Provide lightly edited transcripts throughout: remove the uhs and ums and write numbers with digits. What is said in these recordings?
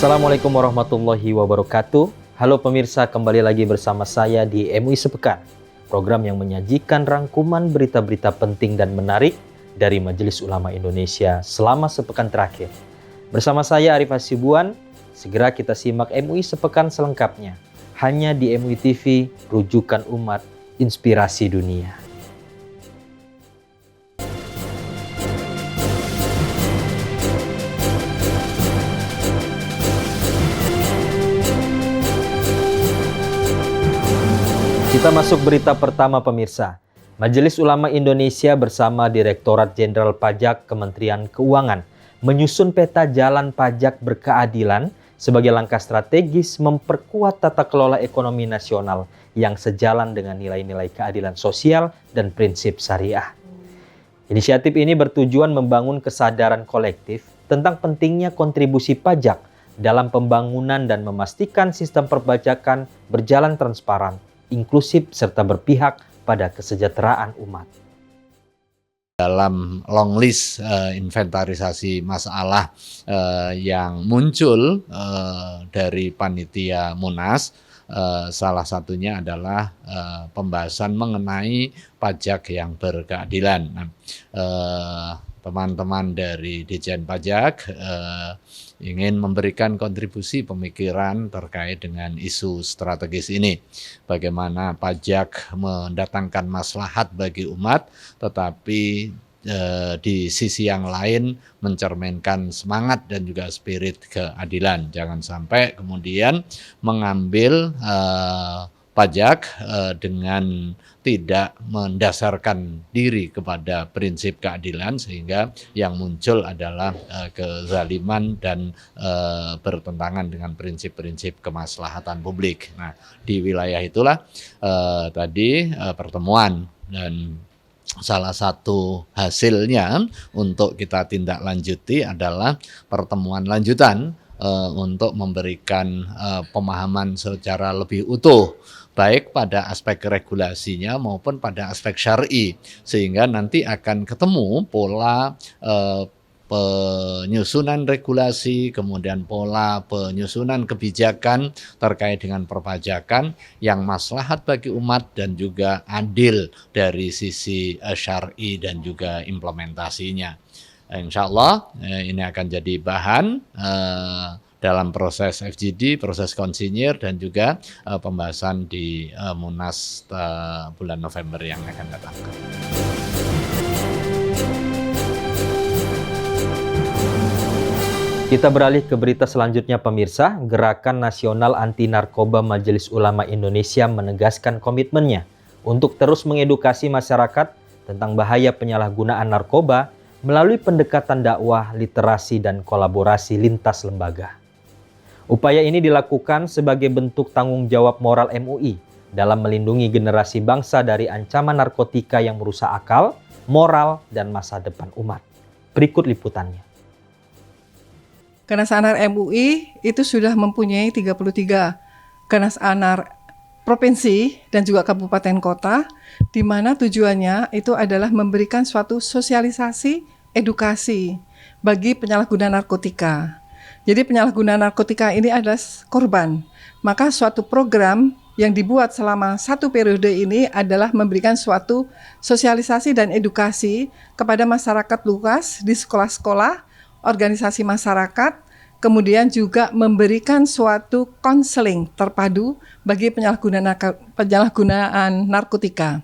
Assalamualaikum warahmatullahi wabarakatuh. Halo pemirsa, kembali lagi bersama saya di MUI Sepekan, program yang menyajikan rangkuman berita-berita penting dan menarik dari Majelis Ulama Indonesia selama sepekan terakhir. Bersama saya Arif Hasibuan, segera kita simak MUI Sepekan selengkapnya, hanya di MUI TV, rujukan umat, inspirasi dunia. Kita masuk berita pertama pemirsa. Majelis Ulama Indonesia bersama Direktorat Jenderal Pajak Kementerian Keuangan menyusun peta jalan pajak berkeadilan sebagai langkah strategis memperkuat tata kelola ekonomi nasional yang sejalan dengan nilai-nilai keadilan sosial dan prinsip syariah. Inisiatif ini bertujuan membangun kesadaran kolektif tentang pentingnya kontribusi pajak dalam pembangunan dan memastikan sistem perpajakan berjalan transparan, inklusif, serta berpihak pada kesejahteraan umat. Dalam long list inventarisasi masalah yang muncul dari panitia Munas, salah satunya adalah pembahasan mengenai pajak yang berkeadilan. Teman-teman dari Ditjen Pajak ingin memberikan kontribusi pemikiran terkait dengan isu strategis ini. Bagaimana pajak mendatangkan maslahat bagi umat, tetapi di sisi yang lain mencerminkan semangat dan juga spirit keadilan. Jangan sampai kemudian mengambil pajak dengan tidak mendasarkan diri kepada prinsip keadilan, sehingga yang muncul adalah kezaliman dan bertentangan dengan prinsip-prinsip kemaslahatan publik. Nah, di wilayah itulah tadi pertemuan, dan salah satu hasilnya untuk kita tindak lanjuti adalah pertemuan lanjutan untuk memberikan pemahaman secara lebih utuh, baik pada aspek regulasinya maupun pada aspek syar'i, sehingga nanti akan ketemu pola penyusunan regulasi, kemudian pola penyusunan kebijakan terkait dengan perpajakan yang maslahat bagi umat dan juga adil dari sisi syar'i dan juga implementasinya. Insya Allah ini akan jadi bahan dalam proses FGD, proses konsinyir, dan juga pembahasan di Munas bulan November yang akan datang. Kita beralih ke berita selanjutnya pemirsa. Gerakan Nasional Anti Narkoba Majelis Ulama Indonesia menegaskan komitmennya untuk terus mengedukasi masyarakat tentang bahaya penyalahgunaan narkoba melalui pendekatan dakwah, literasi, dan kolaborasi lintas lembaga. Upaya ini dilakukan sebagai bentuk tanggung jawab moral MUI dalam melindungi generasi bangsa dari ancaman narkotika yang merusak akal, moral, dan masa depan umat. Berikut liputannya. Kenas Anar MUI itu sudah mempunyai 33 Kenas Anar provinsi dan juga kabupaten kota, di mana tujuannya itu adalah memberikan suatu sosialisasi, edukasi bagi penyalahguna narkotika. Jadi penyalahguna narkotika ini adalah korban. Maka suatu program yang dibuat selama satu periode ini adalah memberikan suatu sosialisasi dan edukasi kepada masyarakat luas di sekolah-sekolah, organisasi masyarakat, kemudian juga memberikan suatu konseling terpadu bagi penyalahgunaan narkotika.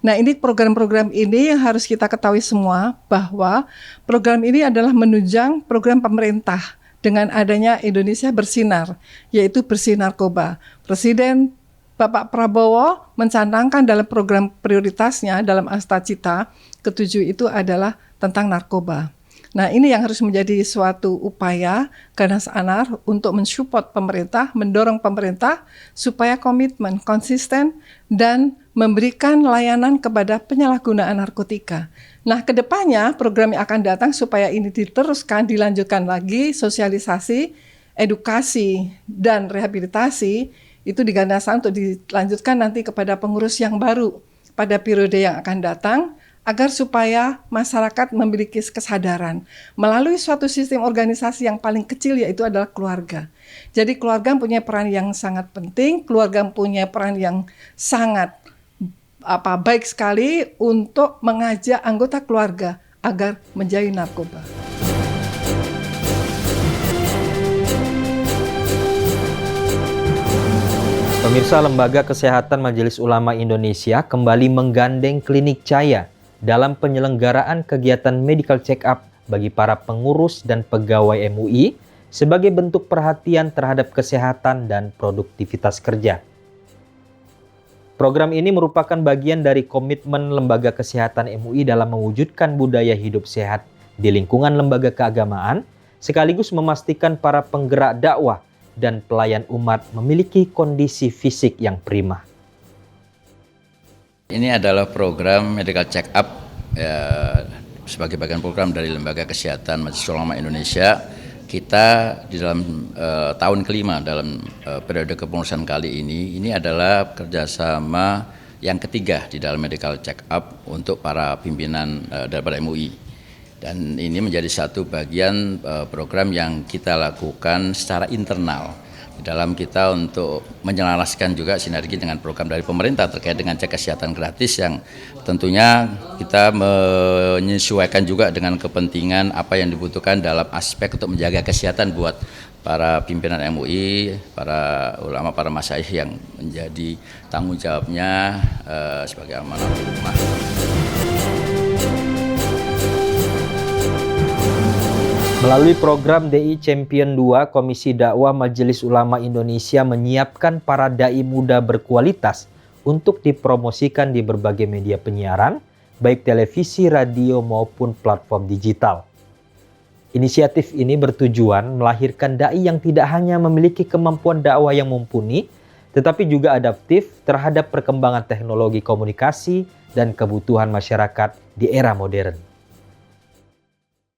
Nah, ini program-program ini yang harus kita ketahui semua, bahwa program ini adalah menunjang program pemerintah dengan adanya Indonesia Bersinar, yaitu bersih narkoba. Presiden Bapak Prabowo mencanangkan dalam program prioritasnya dalam Astacita ke-7 itu adalah tentang narkoba. Nah, ini yang harus menjadi suatu upaya Kenas Anar untuk mensupport pemerintah, mendorong pemerintah supaya komitmen, konsisten, dan memberikan layanan kepada penyalahgunaan narkotika. Nah, kedepannya program yang akan datang supaya ini diteruskan, dilanjutkan lagi, sosialisasi, edukasi, dan rehabilitasi, itu digandaskan untuk dilanjutkan nanti kepada pengurus yang baru pada periode yang akan datang, agar supaya masyarakat memiliki kesadaran melalui suatu sistem organisasi yang paling kecil, yaitu adalah keluarga. Jadi keluarga punya peran yang sangat penting, keluarga punya peran yang sangat baik sekali untuk mengajak anggota keluarga agar menjauhi narkoba. Pemirsa, Lembaga Kesehatan Majelis Ulama Indonesia kembali menggandeng Klinik Cahaya dalam penyelenggaraan kegiatan medical check-up bagi para pengurus dan pegawai MUI sebagai bentuk perhatian terhadap kesehatan dan produktivitas kerja. Program ini merupakan bagian dari komitmen Lembaga Kesehatan MUI dalam mewujudkan budaya hidup sehat di lingkungan lembaga keagamaan, sekaligus memastikan para penggerak dakwah dan pelayan umat memiliki kondisi fisik yang prima. Ini adalah program medical check-up sebagai bagian program dari Lembaga Kesehatan Majelis Ulama Indonesia. Kita di dalam tahun kelima dalam periode kepengurusan kali ini adalah kerjasama yang ketiga di dalam medical check-up untuk para pimpinan daripada MUI. Dan ini menjadi satu bagian program yang kita lakukan secara internal dalam kita untuk menyelaraskan juga sinergi dengan program dari pemerintah terkait dengan cek kesehatan gratis yang tentunya kita menyesuaikan juga dengan kepentingan apa yang dibutuhkan dalam aspek untuk menjaga kesehatan buat para pimpinan MUI, para ulama, para masyayikh yang menjadi tanggung jawabnya sebagai amanah ummah. Melalui program DI Champion 2, Komisi Dakwah Majelis Ulama Indonesia menyiapkan para dai muda berkualitas untuk dipromosikan di berbagai media penyiaran, baik televisi, radio, maupun platform digital. Inisiatif ini bertujuan melahirkan dai yang tidak hanya memiliki kemampuan dakwah yang mumpuni, tetapi juga adaptif terhadap perkembangan teknologi komunikasi dan kebutuhan masyarakat di era modern.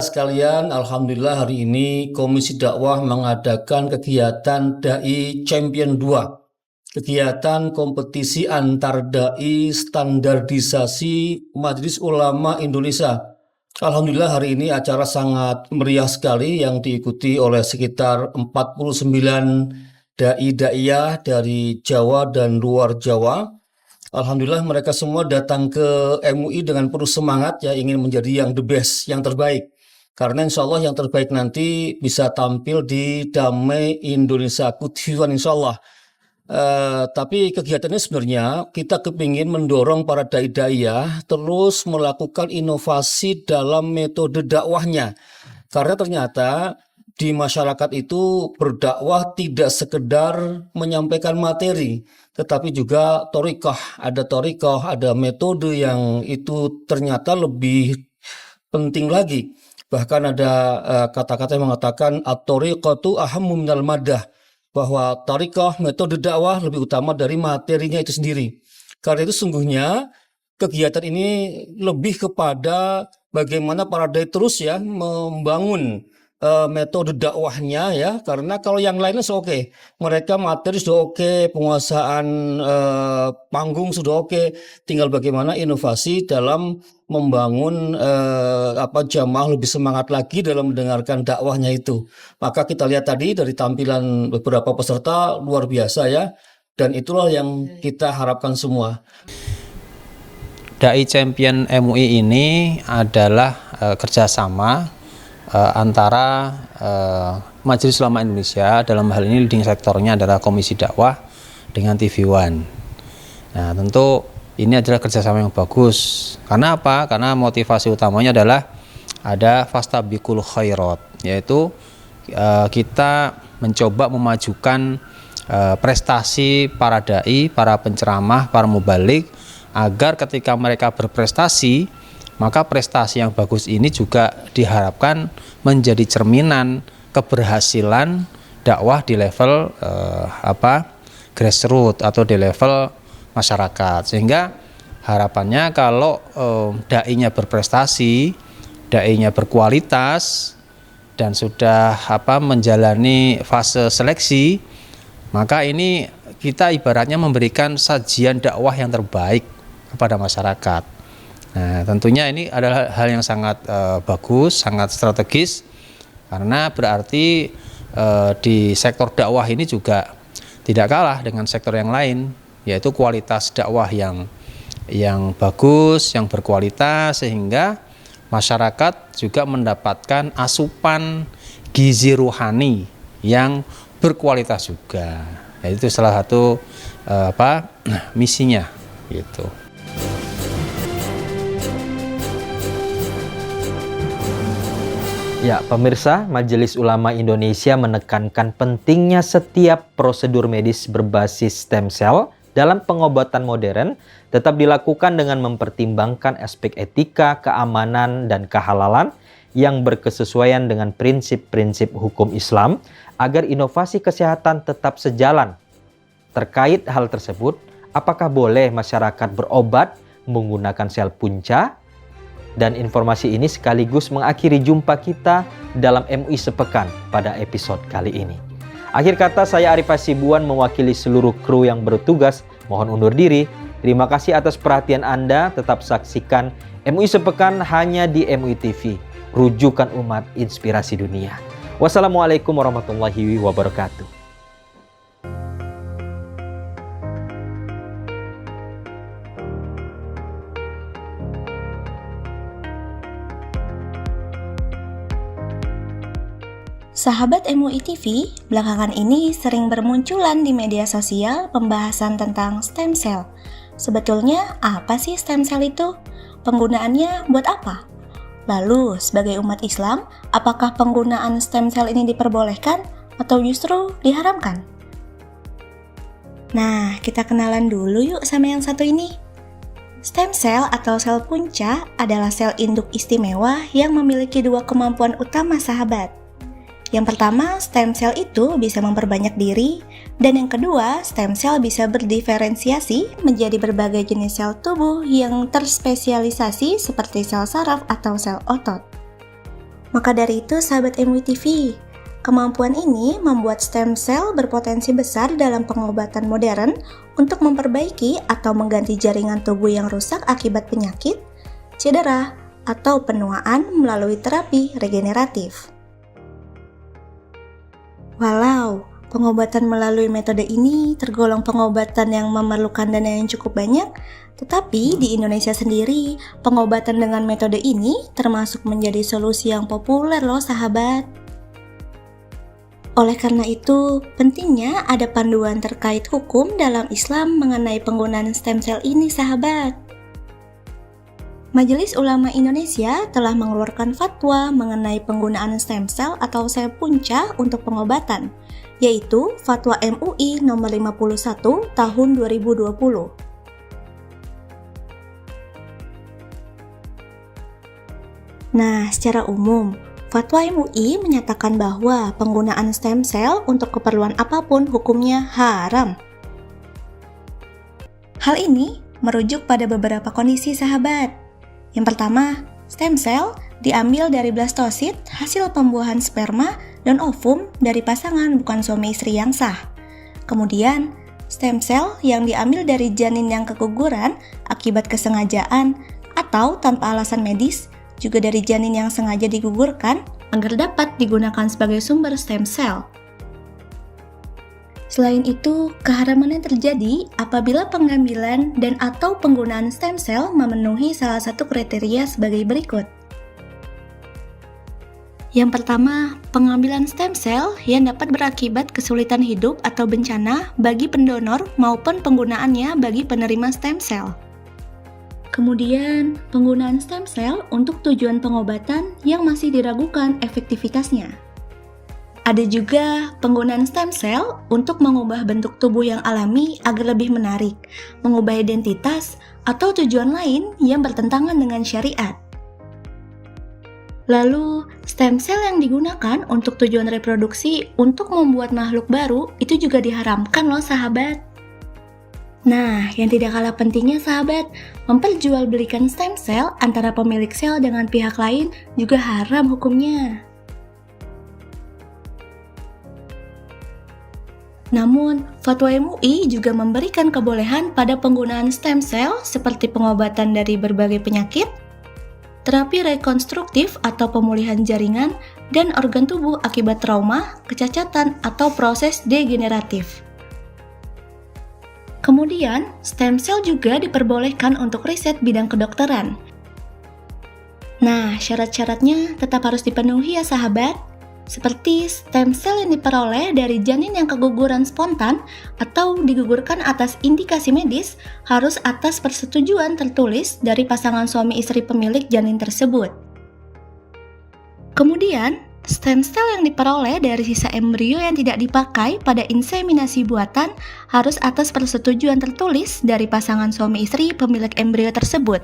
Sekalian, alhamdulillah hari ini Komisi Dakwah mengadakan kegiatan Dai Champion 2. Kegiatan kompetisi antar dai standarisasi Majelis Ulama Indonesia. Alhamdulillah hari ini acara sangat meriah sekali yang diikuti oleh sekitar 49 dai-daiyah dari Jawa dan luar Jawa. Alhamdulillah mereka semua datang ke MUI dengan penuh semangat, ya, ingin menjadi yang the best, yang terbaik. Karena insya Allah yang terbaik nanti bisa tampil di Damai Indonesia Kutiwan insya Allah. Tapi kegiatannya sebenarnya kita kepingin mendorong para dai-daiyah terus melakukan inovasi dalam metode dakwahnya. Karena ternyata di masyarakat itu berdakwah tidak sekedar menyampaikan materi, tetapi juga thariqah, ada metode yang itu ternyata lebih penting lagi. Bahkan ada kata-kata yang mengatakan at-thariqatu ahammu minal madah, bahwa thariqah, metode dakwah lebih utama dari materinya itu sendiri. Karena itu sungguhnya kegiatan ini lebih kepada bagaimana para dai terus ya membangun metode dakwahnya, ya, karena kalau yang lainnya sudah oke, mereka materi sudah oke, penguasaan panggung sudah oke, tinggal bagaimana inovasi dalam membangun jamaah lebih semangat lagi dalam mendengarkan dakwahnya itu. Maka kita lihat tadi dari tampilan beberapa peserta luar biasa, ya, dan itulah yang kita harapkan semua. Dai Champion MUI ini adalah kerjasama antara Majelis Ulama Indonesia, dalam hal ini leading sektornya adalah Komisi Dakwah dengan TV One. Nah, tentu ini adalah kerjasama yang bagus. Karena apa? Karena motivasi utamanya adalah ada fastabiqul khairat, yaitu kita mencoba memajukan prestasi para dai, para penceramah, para mubalik, agar ketika mereka berprestasi, maka prestasi yang bagus ini juga diharapkan menjadi cerminan keberhasilan dakwah di level grassroots atau di level masyarakat. Sehingga harapannya kalau dai-nya berprestasi, dai-nya berkualitas dan sudah menjalani fase seleksi, maka ini kita ibaratnya memberikan sajian dakwah yang terbaik kepada masyarakat. Nah, tentunya ini adalah hal yang sangat bagus, sangat strategis, karena berarti di sektor dakwah ini juga tidak kalah dengan sektor yang lain, yaitu kualitas dakwah yang bagus, yang berkualitas, sehingga masyarakat juga mendapatkan asupan gizi rohani yang berkualitas juga. Itu salah satu misinya gitu. Ya, pemirsa, Majelis Ulama Indonesia menekankan pentingnya setiap prosedur medis berbasis stem cell dalam pengobatan modern tetap dilakukan dengan mempertimbangkan aspek etika, keamanan, dan kehalalan yang berkesesuaian dengan prinsip-prinsip hukum Islam agar inovasi kesehatan tetap sejalan. Terkait hal tersebut, apakah boleh masyarakat berobat menggunakan sel punca? Dan informasi ini sekaligus mengakhiri jumpa kita dalam MUI Sepekan pada episode kali ini. Akhir kata, saya Arif Hasibuan mewakili seluruh kru yang bertugas mohon undur diri. Terima kasih atas perhatian Anda. Tetap saksikan MUI Sepekan hanya di MUI TV, rujukan umat inspirasi dunia. Wassalamualaikum warahmatullahi wabarakatuh. Sahabat MUI TV, belakangan ini sering bermunculan di media sosial pembahasan tentang stem cell. Sebetulnya apa sih stem cell itu? Penggunaannya buat apa? Lalu, sebagai umat Islam, apakah penggunaan stem cell ini diperbolehkan atau justru diharamkan? Nah, kita kenalan dulu yuk sama yang satu ini. Stem cell atau sel punca adalah sel induk istimewa yang memiliki dua kemampuan utama, sahabat. Yang pertama, stem cell itu bisa memperbanyak diri, dan yang kedua, stem cell bisa berdiferensiasi menjadi berbagai jenis sel tubuh yang terspesialisasi seperti sel saraf atau sel otot. Maka dari itu, sahabat MUI TV, kemampuan ini membuat stem cell berpotensi besar dalam pengobatan modern untuk memperbaiki atau mengganti jaringan tubuh yang rusak akibat penyakit, cedera, atau penuaan melalui terapi regeneratif. Walau pengobatan melalui metode ini tergolong pengobatan yang memerlukan dana yang cukup banyak, tetapi di Indonesia sendiri, pengobatan dengan metode ini termasuk menjadi solusi yang populer loh, sahabat. Oleh karena itu, pentingnya ada panduan terkait hukum dalam Islam mengenai penggunaan stem cell ini, sahabat. Majelis Ulama Indonesia telah mengeluarkan fatwa mengenai penggunaan stem cell atau sel punca untuk pengobatan, yaitu Fatwa MUI nomor 51 tahun 2020. Nah, secara umum, Fatwa MUI menyatakan bahwa penggunaan stem cell untuk keperluan apapun hukumnya haram. Hal ini merujuk pada beberapa kondisi, sahabat. Yang pertama, stem cell diambil dari blastosit hasil pembuahan sperma dan ovum dari pasangan bukan suami istri yang sah. Kemudian, stem cell yang diambil dari janin yang keguguran akibat kesengajaan atau tanpa alasan medis, juga dari janin yang sengaja digugurkan agar dapat digunakan sebagai sumber stem cell. Selain itu, keharaman yang terjadi apabila pengambilan dan atau penggunaan stem cell memenuhi salah satu kriteria sebagai berikut. Yang pertama, pengambilan stem cell yang dapat berakibat kesulitan hidup atau bencana bagi pendonor maupun penggunaannya bagi penerima stem cell. Kemudian, penggunaan stem cell untuk tujuan pengobatan yang masih diragukan efektivitasnya. Ada juga penggunaan stem cell untuk mengubah bentuk tubuh yang alami agar lebih menarik, mengubah identitas, atau tujuan lain yang bertentangan dengan syariat. Lalu, stem cell yang digunakan untuk tujuan reproduksi untuk membuat makhluk baru itu juga diharamkan loh, sahabat. Nah, yang tidak kalah pentingnya, sahabat, memperjualbelikan stem cell antara pemilik sel dengan pihak lain juga haram hukumnya. Namun, fatwa MUI juga memberikan kebolehan pada penggunaan stem cell seperti pengobatan dari berbagai penyakit, terapi rekonstruktif atau pemulihan jaringan dan organ tubuh akibat trauma, kecacatan, atau proses degeneratif. Kemudian, stem cell juga diperbolehkan untuk riset bidang kedokteran. Nah, syarat-syaratnya tetap harus dipenuhi ya sahabat, seperti stem cell yang diperoleh dari janin yang keguguran spontan atau digugurkan atas indikasi medis harus atas persetujuan tertulis dari pasangan suami istri pemilik janin tersebut. Kemudian, stem cell yang diperoleh dari sisa embrio yang tidak dipakai pada inseminasi buatan harus atas persetujuan tertulis dari pasangan suami istri pemilik embrio tersebut.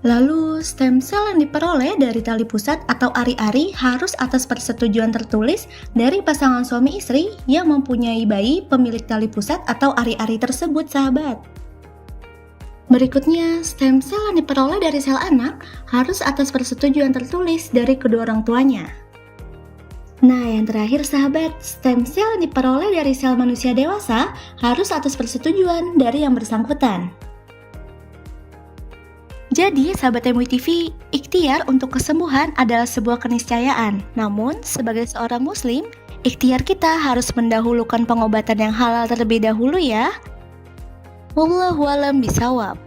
Lalu, stem cell yang diperoleh dari tali pusat atau ari-ari harus atas persetujuan tertulis dari pasangan suami istri yang mempunyai bayi pemilik tali pusat atau ari-ari tersebut, sahabat. Berikutnya, stem cell yang diperoleh dari sel anak harus atas persetujuan tertulis dari kedua orang tuanya. Nah, yang terakhir sahabat, stem cell yang diperoleh dari sel manusia dewasa harus atas persetujuan dari yang bersangkutan. Jadi, sahabat MUI TV, ikhtiar untuk kesembuhan adalah sebuah keniscayaan. Namun, sebagai seorang muslim, ikhtiar kita harus mendahulukan pengobatan yang halal terlebih dahulu ya. Wallahu a'lam bishawab.